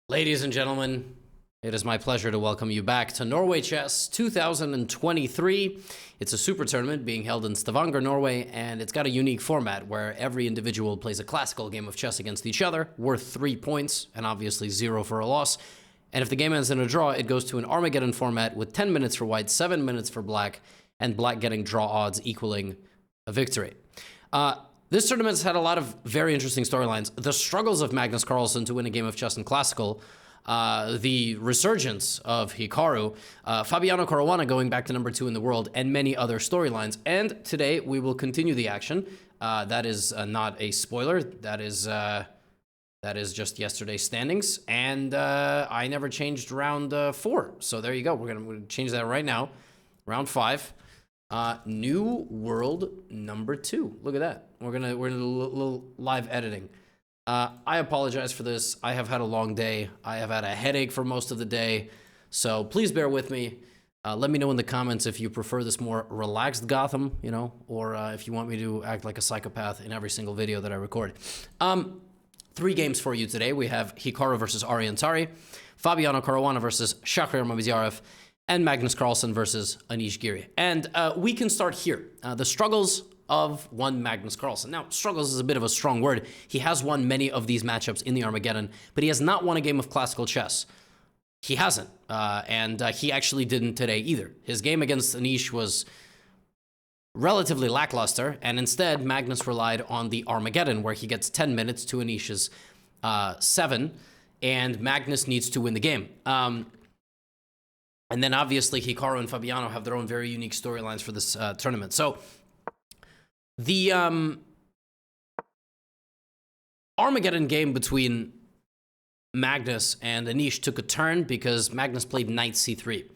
Ladies and gentlemen, it is my pleasure to welcome you back to Norway Chess 2023. It's a super tournament being held in Stavanger, Norway, and it's got a unique format where every individual plays a classical game of chess against each other, worth 3 points, and obviously 0 for a loss. And if the game ends in a draw, it goes to an Armageddon format with 10 minutes for white, 7 minutes for black, and black getting draw odds equaling a victory. This tournament's had a lot of very interesting storylines. The struggles of Magnus Carlsen to win a game of chess in classical, the resurgence of Hikaru, Fabiano Caruana going back to number 2 in the world, and many other storylines. And today we will continue the action. That is not a spoiler. That is just yesterday's standings. And I never changed round 4. So there you go. We're gonna change that right now. Round 5. New world number 2. Look at that. We're gonna do a little live editing. I apologize for this. I have had a long day. I have had a headache for most of the day. So please bear with me. Let me know in the comments if you prefer this more relaxed Gotham, you know, or if you want me to act like a psychopath in every single video that I record. 3 games for you today. We have Hikaru versus Tari, Fabiano Caruana versus Mamedyarov, and Magnus Carlsen versus Giri. And we can start here. The struggles of one Magnus Carlsen. Now, struggles is a bit of a strong word. He has won many of these matchups in the Armageddon, but he has not won a game of classical chess. He hasn't, and he actually didn't today either. His game against Anish was relatively lackluster, and instead, Magnus relied on the Armageddon, where he gets 10 minutes to Anish's 7, and Magnus needs to win the game. And then obviously Hikaru and Fabiano have their own very unique storylines for this tournament. So the Armageddon game between Magnus and Anish took a turn because Magnus played knight c3.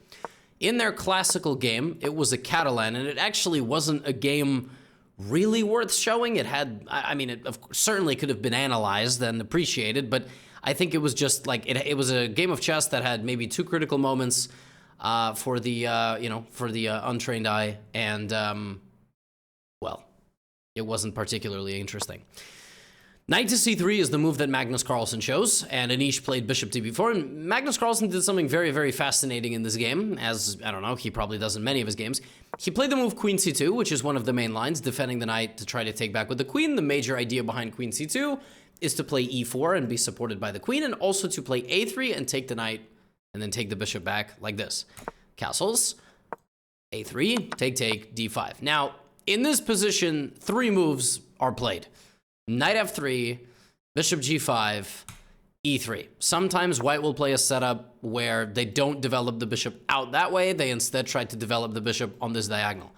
In their classical game, it was a Catalan, and it actually wasn't a game really worth showing. It had, I mean, it certainly could have been analyzed and appreciated, but I think it was just like, it was a game of chess that had maybe 2 critical moments for the untrained eye, and well, it wasn't particularly interesting. Knight to c3 is the move that Magnus Carlsen chose, and Anish played bishop to b4, and Magnus Carlsen did something very, very fascinating in this game, as, I don't know, he probably does in many of his games. He played the move queen c2, which is one of the main lines, defending the knight to try to take back with the queen. The major idea behind queen c2 is to play e4 and be supported by the queen, and also to play a3 and take the knight, and then take the bishop back like this. Castles, a3, take, d5. Now, in this position, 3 moves are played. Knight f3, bishop g5, e3. Sometimes white will play a setup where they don't develop the bishop out that way. They instead try to develop the bishop on this diagonal.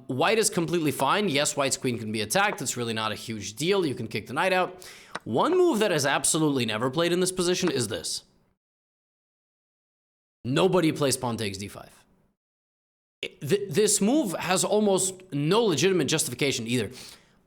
White is completely fine. Yes, white's queen can be attacked. It's really not a huge deal. You can kick the knight out. One move that is absolutely never played in this position is this. Nobody plays pawn takes d5. This move has almost no legitimate justification either.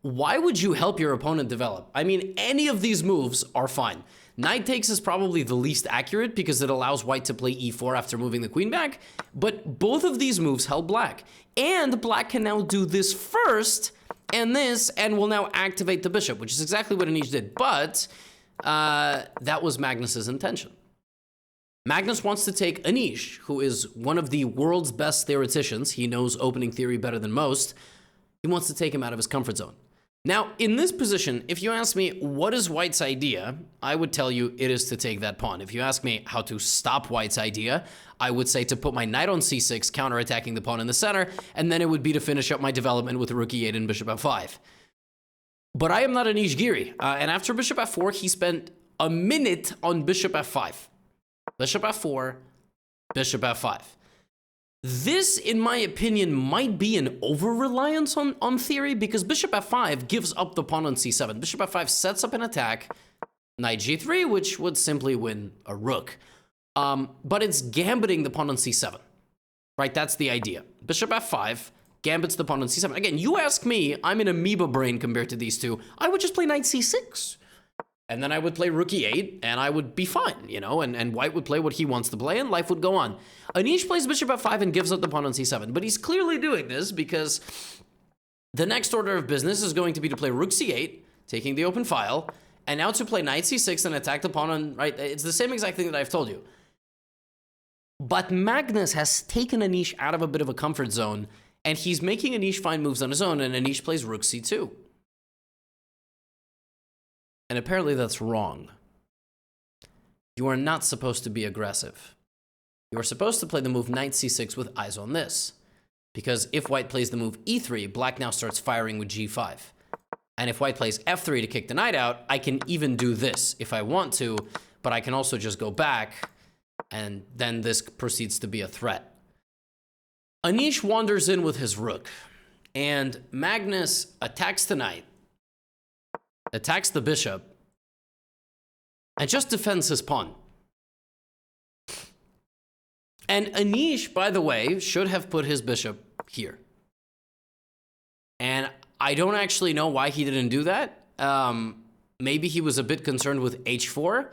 Why would you help your opponent develop? I mean, any of these moves are fine. Knight takes is probably the least accurate because it allows white to play e4 after moving the queen back, but both of these moves help black. And black can now do this first and this, and will now activate the bishop, which is exactly what Anish did, but that was Magnus's intention. Magnus wants to take Anish, who is one of the world's best theoreticians. He knows opening theory better than most. He wants to take him out of his comfort zone. Now, in this position, if you ask me what is white's idea, I would tell you it is to take that pawn. If you ask me how to stop white's idea, I would say to put my knight on c6, counterattacking the pawn in the center, and then it would be to finish up my development with rook e8 and bishop f5. But I am not Anish Giri, and after bishop f4, he spent a minute on bishop f5. Bishop f4, bishop f5. This, in my opinion, might be an over-reliance on theory, because bishop f5 gives up the pawn on c7. Bishop f5 sets up an attack, knight g3, which would simply win a rook. But it's gambiting the pawn on c7, right? That's the idea. Bishop f5 gambits the pawn on c7. Again, you ask me, I'm an amoeba brain compared to these two. I would just play knight c6. And then I would play rook e8, and I would be fine, you know, and white would play what he wants to play, and life would go on. Anish plays bishop f5 and gives up the pawn on c7, but he's clearly doing this because the next order of business is going to be to play rook c8, taking the open file, And now to play knight c6 and attack the pawn on, right? It's the same exact thing that I've told you. But Magnus has taken Anish out of a bit of a comfort zone, and he's making Anish find moves on his own, and Anish plays rook c2. And apparently that's wrong. You are not supposed to be aggressive. You are supposed to play the move knight c6 with eyes on this. Because if white plays the move e3, black now starts firing with g5. And if white plays f3 to kick the knight out, I can even do this if I want to, but I can also just go back, and then this proceeds to be a threat. Anish wanders in with his rook, and Magnus attacks the knight, attacks the bishop, and just defends his pawn. And Anish, by the way, should have put his bishop here. And I don't actually know why he didn't do that. Maybe he was a bit concerned with h4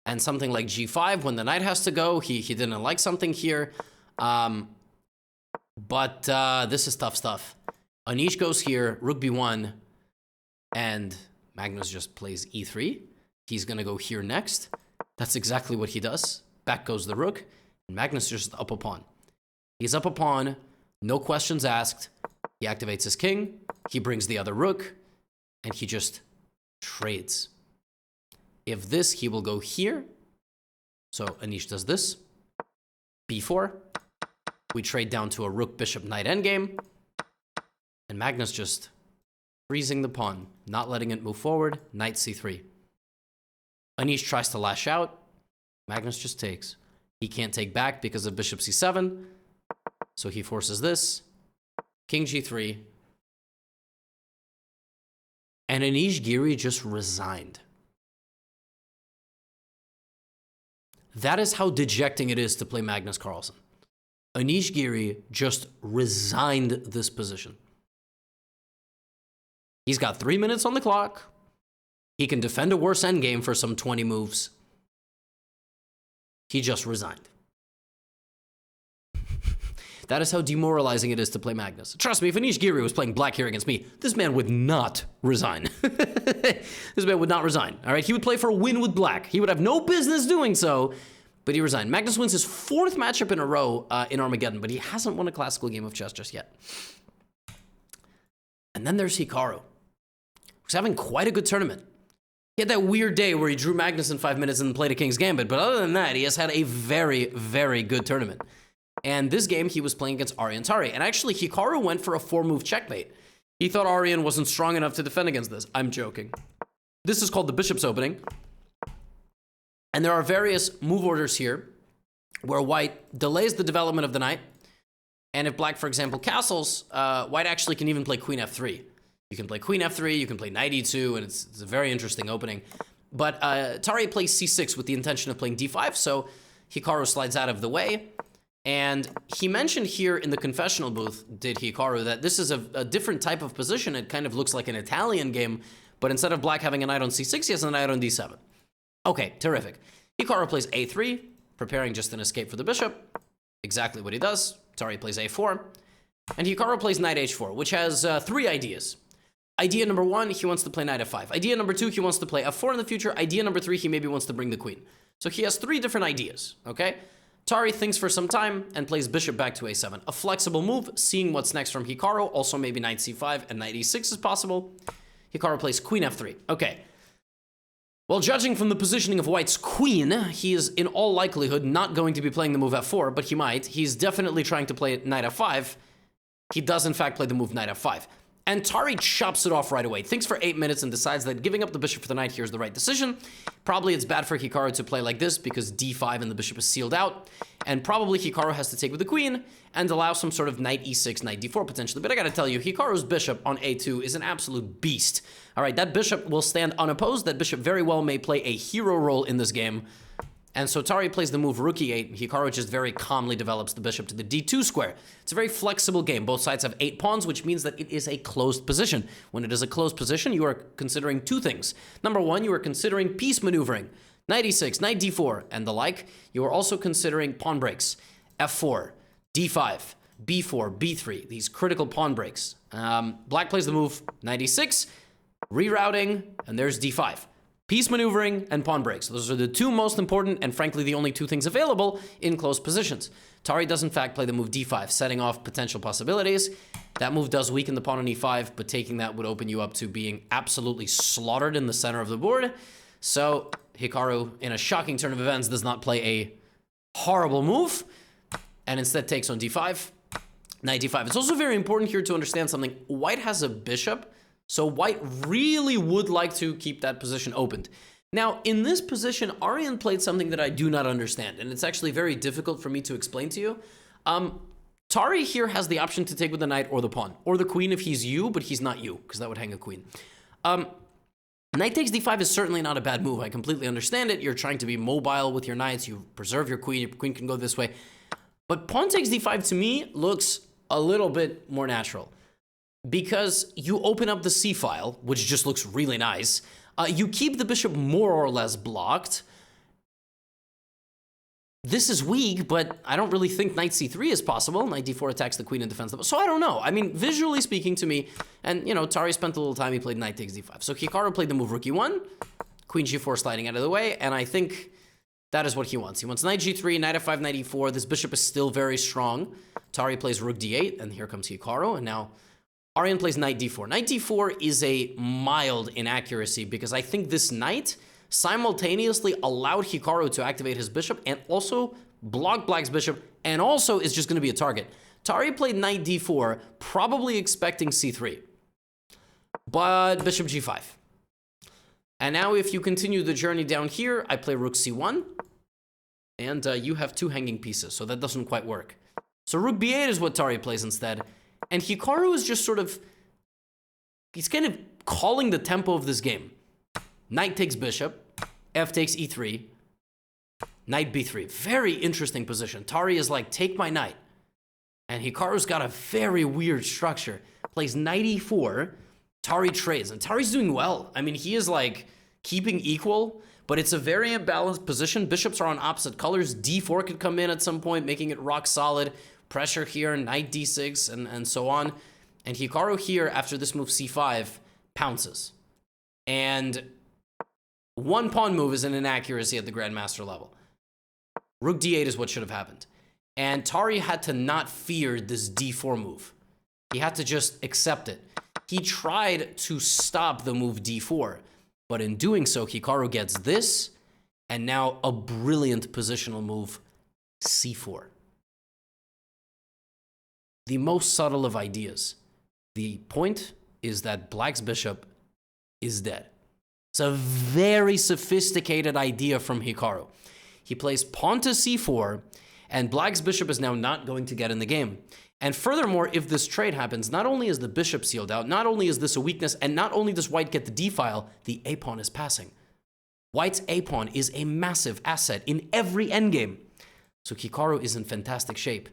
and something like g5 when the knight has to go. He didn't like something here. But this is tough stuff. Anish goes here, rook b1, and Magnus just plays e3. He's going to go here next. That's exactly what he does. Back goes the rook, and Magnus just up a pawn. He's up a pawn, no questions asked. He activates his king, he brings the other rook, and he just trades. If this, he will go here. So Anish does this. b4. We trade down to a rook, bishop, knight endgame. And Magnus just freezing the pawn, not letting it move forward. Knight c3. Anish tries to lash out. Magnus just takes. He can't take back because of bishop c7. So he forces this. King g3. And Anish Giri just resigned. That is how dejecting it is to play Magnus Carlsen. Anish Giri just resigned this position. He's got 3 minutes on the clock. He can defend a worse endgame for some 20 moves. He just resigned. That is how demoralizing it is to play Magnus. Trust me, if Anish Giri was playing black here against me, this man would not resign. This man would not resign, all right? He would play for a win with black. He would have no business doing so, but he resigned. Magnus wins his 4th matchup in a row in Armageddon, but he hasn't won a classical game of chess just yet. And then there's Hikaru, who's having quite a good tournament. He had that weird day where he drew Magnus in 5 minutes and played a King's Gambit, but other than that, he has had a very, very good tournament. And this game, he was playing against Arian Tari. And actually, Hikaru went for a 4-move checkmate. He thought Arian wasn't strong enough to defend against this. I'm joking. This is called the Bishop's Opening. And there are various move orders here where white delays the development of the knight. And if black, for example, castles, white actually can even play queen f3. You can play queen f3, you can play knight e2, and it's a very interesting opening. But Tari plays c6 with the intention of playing d5, so Hikaru slides out of the way. And he mentioned here in the confessional booth, did Hikaru, that this is a different type of position. It kind of looks like an Italian game, but instead of black having a knight on c6, he has a knight on d7. Okay, terrific. Hikaru plays a3, preparing just an escape for the bishop. Exactly what he does. Tari plays a4. And Hikaru plays knight h4, which has 3 ideas. Idea number 1, he wants to play knight f5. Idea number 2, he wants to play f4 in the future. Idea number 3, he maybe wants to bring the queen. So he has 3 different ideas, okay? Tari thinks for some time and plays bishop back to a7. A flexible move, seeing what's next from Hikaru. Also maybe knight c5 and knight e6 is possible. Hikaru plays queen f3. Okay. Well, judging from the positioning of white's queen, he is in all likelihood not going to be playing the move f4, but he might. He's definitely trying to play knight f5. He does in fact play the move knight f5. And Tari chops it off right away, thinks for 8 minutes and decides that giving up the bishop for the knight here is the right decision. Probably it's bad for Hikaru to play like this because d5 and the bishop is sealed out. And probably Hikaru has to take with the queen and allow some sort of knight e6, knight d4 potentially. But I gotta tell you, Hikaru's bishop on a2 is an absolute beast. All right, that bishop will stand unopposed. That bishop very well may play a hero role in this game. And so Tari plays the move rook e8. Hikaru just very calmly develops the bishop to the d2 square. It's a very flexible game. Both sides have 8 pawns, which means that it is a closed position. When it is a closed position, you are considering 2 things. Number 1, you are considering piece maneuvering. Knight e6, knight d4, and the like. You are also considering pawn breaks. f4, d5, b4, b3. These critical pawn breaks. Black plays the move knight e6, rerouting, and there's d5. Piece maneuvering and pawn breaks. Those are the two most important and frankly the only two things available in close positions. Tari does in fact play the move d5, setting off potential possibilities. That move does weaken the pawn on e5, but taking that would open you up to being absolutely slaughtered in the center of the board. So Hikaru, in a shocking turn of events, does not play a horrible move and instead takes on d5, knight d5. It's also very important here to understand something. White has a bishop, so white really would like to keep that position opened. Now, in this position, Aryan played something that I do not understand, and it's actually very difficult for me to explain to you. Tari here has the option to take with the knight or the pawn, or the queen if he's you, but he's not you, because that would hang a queen. Knight takes d5 is certainly not a bad move. I completely understand it. You're trying to be mobile with your knights. You preserve your queen can go this way. But pawn takes d5 to me looks a little bit more natural, because you open up the c file, which just looks really nice. You keep the bishop more or less blocked. This is weak, but I don't really think knight c3 is possible. Knight d4 attacks the queen and defends the... So I don't know. I mean, visually speaking to me, and, you know, Tari spent a little time, he played knight takes d5. So Hikaru played the move rook e1, queen g4 sliding out of the way, and I think that is what he wants. He wants knight g3, knight f5, knight e4. This bishop is still very strong. Tari plays rook d8, and here comes Hikaru, and now Aryan plays knight d4. Knight d4 is a mild inaccuracy because I think this knight simultaneously allowed Hikaru to activate his bishop and also block black's bishop and also is just going to be a target. Tari played knight d4, probably expecting c3, but bishop g5. And now if you continue the journey down here, I play rook c1, and you have two hanging pieces, so that doesn't quite work. So rook b8 is what Tari plays instead. And Hikaru is just sort of, he's kind of calling the tempo of this game. Knight takes bishop, f takes e3, knight b3. Very interesting position. Tari is like, take my knight. And Hikaru's got a very weird structure. Plays knight e4, Tari trades, and Tari's doing well. I mean, he is like keeping equal, but it's a very imbalanced position. Bishops are on opposite colors. d4 could come in at some point, making it rock solid. Pressure here, knight d6, and so on. And Hikaru here, after this move c5, pounces. And one pawn move is an inaccuracy at the grandmaster level. Rook d8 is what should have happened. And Tari had to not fear this d4 move. He had to just accept it. He tried to stop the move d4, but in doing so, Hikaru gets this, and now a brilliant positional move, c4. The most subtle of ideas. The point is that black's bishop is dead. It's a very sophisticated idea from Hikaru. He plays pawn to c4, and black's bishop is now not going to get in the game. And furthermore, if this trade happens, not only is the bishop sealed out, not only is this a weakness, and not only does white get the d-file, the a-pawn is passing. White's a-pawn is a massive asset in every endgame. So Hikaru is in fantastic shape.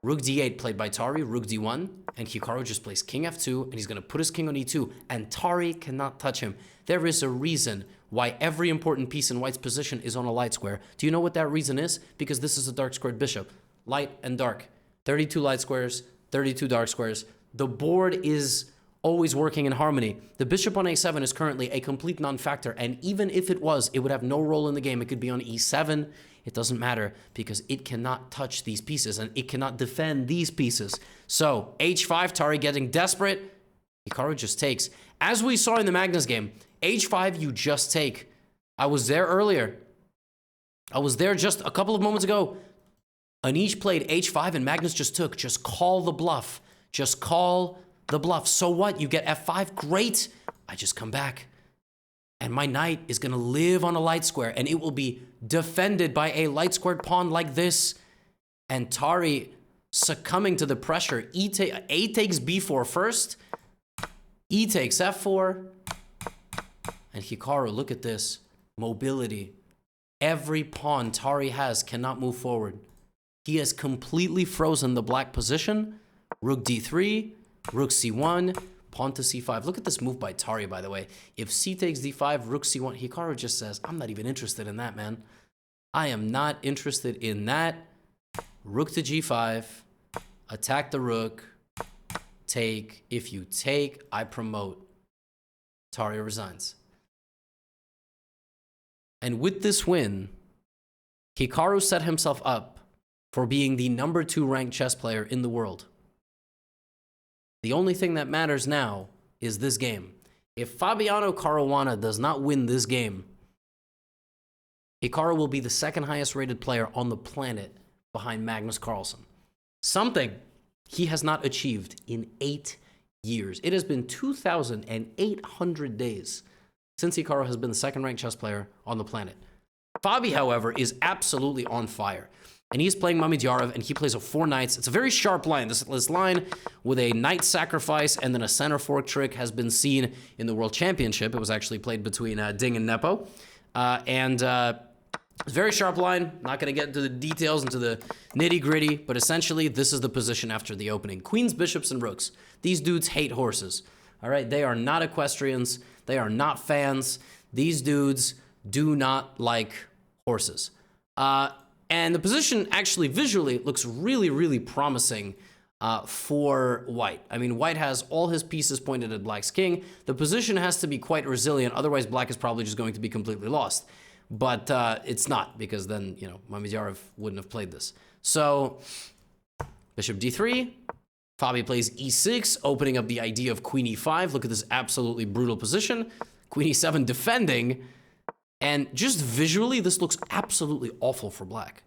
Rook d8 played by Tari, rook d1, and Hikaru just plays king f2, and he's going to put his king on e2, and Tari cannot touch him. There is a reason why every important piece in white's position is on a light square. Do you know what that reason is? Because this is a dark squared bishop. Light and dark. 32 light squares, 32 dark squares. The board is always working in harmony. The bishop on a7 is currently a complete non-factor, and even if it was, it would have no role in the game. It could be on e7. It doesn't matter because it cannot touch these pieces and it cannot defend these pieces. So h5, Tari getting desperate. Hikaru just takes. As we saw in the Magnus game, h5 you just take. I was there earlier. I was there just a couple of moments ago. Anish played h5 and Magnus just took. Just call the bluff. Just call the bluff. So what? You get f5. Great. I just come back. And my knight is going to live on a light square, and it will be defended by a light squared pawn like this. And Tari succumbing to the pressure. A takes b4 first. E takes f4. And Hikaru, look at this. Mobility. Every pawn Tari has cannot move forward. He has completely frozen the black position. Rook d3, rook c1, pawn to c5. Look at this move by Tari, by the way. If c takes d5, rook c1, Hikaru just says, I'm not even interested in that, man. I am not interested in that. Rook to g5, attack the rook, take. If you take, I promote. Tari resigns. And with this win, Hikaru set himself up for being the #2 ranked chess player in the world. The only thing that matters now is this game. If Fabiano Caruana does not win this game, Hikaru will be the second highest rated player on the planet behind Magnus Carlsen. Something he has not achieved in 8 years. It has been 2,800 days since Hikaru has been the second ranked chess player on the planet. Fabi, however, is absolutely on fire. And he's playing Mamedyarov, and he plays a 4 knights. It's a very sharp line. This line with a knight sacrifice and then a center fork trick has been seen in the World Championship. It was actually played between Ding and Nepo. It's a very sharp line. Not going to get into the details, into the nitty-gritty, but essentially this is the position after the opening. Queens, bishops, and rooks. These dudes hate horses. All right? They are not equestrians. They are not fans. These dudes do not like horses. And the position actually visually looks really, really promising for white. I mean, white has all his pieces pointed at black's king. The position has to be quite resilient. Otherwise, black is probably just going to be completely lost. But it's not, because then, you know, Mamedyarov wouldn't have played this. So, bishop d3. Fabi plays e6, opening up the idea of queen e5. Look at this absolutely brutal position. Queen e7 defending. And just visually, this looks absolutely awful for black.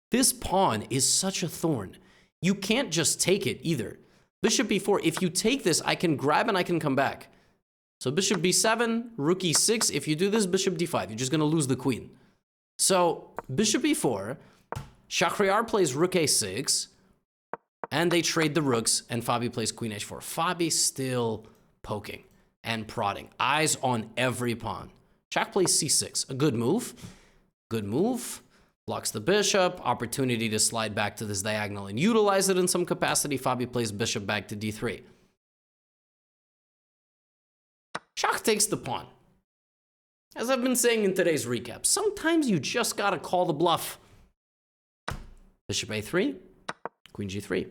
This pawn is such a thorn. You can't just take it either. Bishop b4, if you take this, I can grab and I can come back. So bishop b7, rook e6. If you do this, bishop d5. You're just going to lose the queen. So bishop e4, Shahryar plays rook a6, and they trade the rooks, and Fabi plays queen h4. Fabi still poking and prodding. Eyes on every pawn. Shach plays c6, a good move. Good move. Blocks the bishop. Opportunity to slide back to this diagonal and utilize it in some capacity. Fabi plays bishop back to d3. Shach takes the pawn. As I've been saying in today's recap, sometimes you just gotta call the bluff. Bishop a3, queen g3.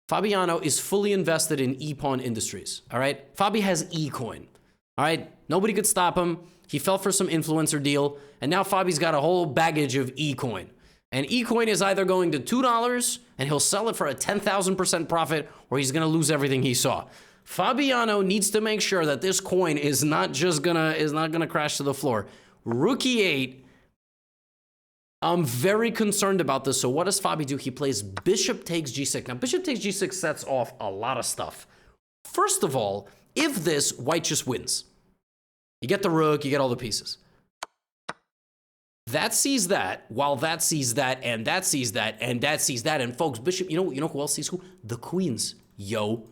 Fabiano is fully invested in e-pawn industries, all right? Fabi has e-coin, all right? Nobody could stop him. He fell for some influencer deal, and now Fabi's got a whole baggage of e-coin. And e-coin is either going to $2 and he'll sell it for a 10,000% profit, or he's gonna lose everything he saw. Fabiano needs to make sure that this coin is not gonna crash to the floor. Rook e8. I'm very concerned about this. So what does Fabi do? He plays bishop takes g6. Now, bishop takes g6 sets off a lot of stuff. First of all, if this, white just wins. You get the rook, you get all the pieces. That sees that, while that sees that, and that sees that, and that sees that. And folks, bishop, you know who else sees who? The queens, yo.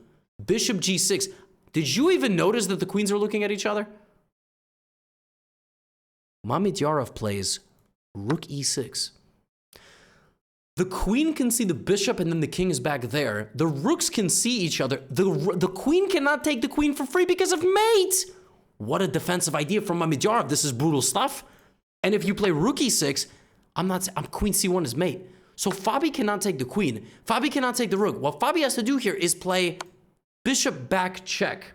Bishop g6. Did you even notice that the queens are looking at each other? Mamedyarov plays rook e6. The queen can see the bishop, and then the king is back there. The rooks can see each other. The queen cannot take the queen for free because of mate. What a defensive idea from Mamedyarov. This is brutal stuff. And if you play rook e6, I'm queen c1 is mate. So Fabi cannot take the queen. Fabi cannot take the rook. What Fabi has to do here is play bishop back check.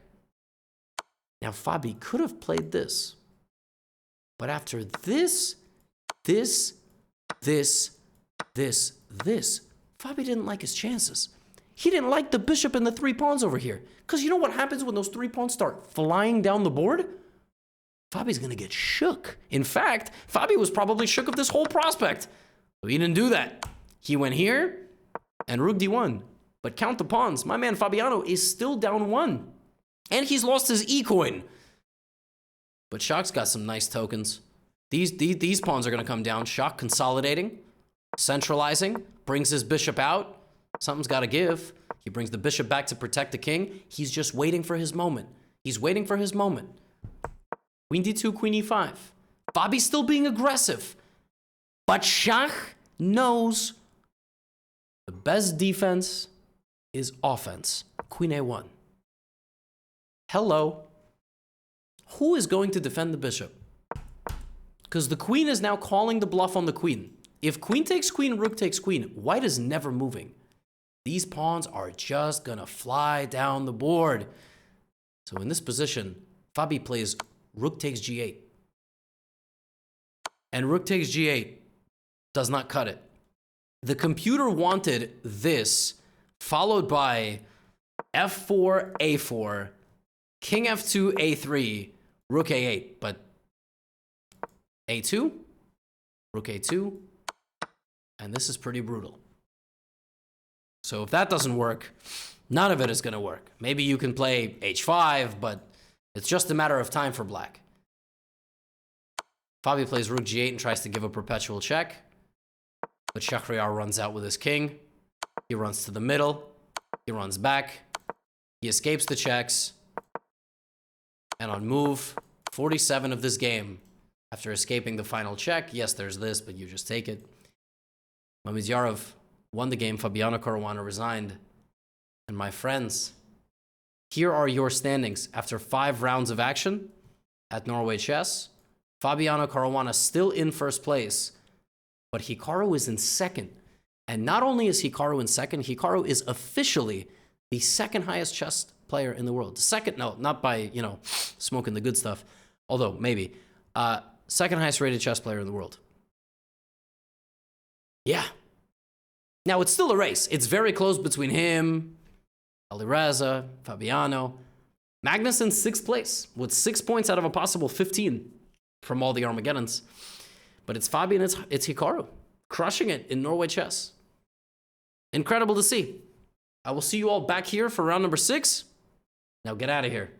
Now Fabi could have played this. But after this, Fabi didn't like his chances. He didn't like the bishop and the 3 pawns over here. Because you know what happens when those 3 pawns start flying down the board? Fabi's going to get shook. In fact, Fabi was probably shook of this whole prospect. So he didn't do that. He went here and rook d1. But count the pawns. My man Fabiano is still down 1. And he's lost his e-coin. But Shach's got some nice tokens. These pawns are going to come down. Shach consolidating, centralizing, brings his bishop out. Something's got to give. He brings the bishop back to protect the king. He's just waiting for his moment. He's waiting for his moment. Queen d2, queen e5. Fabi's still being aggressive. But Shach knows the best defense is offense. Queen a1. Hello. Who is going to defend the bishop? Because the queen is now calling the bluff on the queen. If queen takes queen, rook takes queen, white is never moving. These pawns are just gonna fly down the board. So in this position, Fabi plays rook takes g8. And rook takes g8 does not cut it. The computer wanted this, followed by f4, a4, king f2, a3, rook a8, but a2, rook a2, and this is pretty brutal. So if that doesn't work, none of it is going to work. Maybe you can play h5, but it's just a matter of time for black. Fabi plays rook g8 and tries to give a perpetual check. But Shahryar runs out with his king. He runs to the middle. He runs back. He escapes the checks. And on move 47 of this game, after escaping the final check, yes, there's this, but you just take it. Mamedyarov won the game. Fabiano Caruana resigned. And my friends, here are your standings after 5 rounds of action at Norway Chess. Fabiano Caruana still in first place, but Hikaru is in second. And not only is Hikaru in second, Hikaru is officially the second highest chess player in the world. Second, no, not by, you know, smoking the good stuff, although maybe. Second highest rated chess player in the world. Yeah. Now, it's still a race. It's very close between him, Alireza, Fabiano. Magnus in 6th place with 6 points out of a possible 15 from all the Armageddons. But it's Fabi and it's Hikaru crushing it in Norway Chess. Incredible to see. I will see you all back here for round number 6. Now get out of here.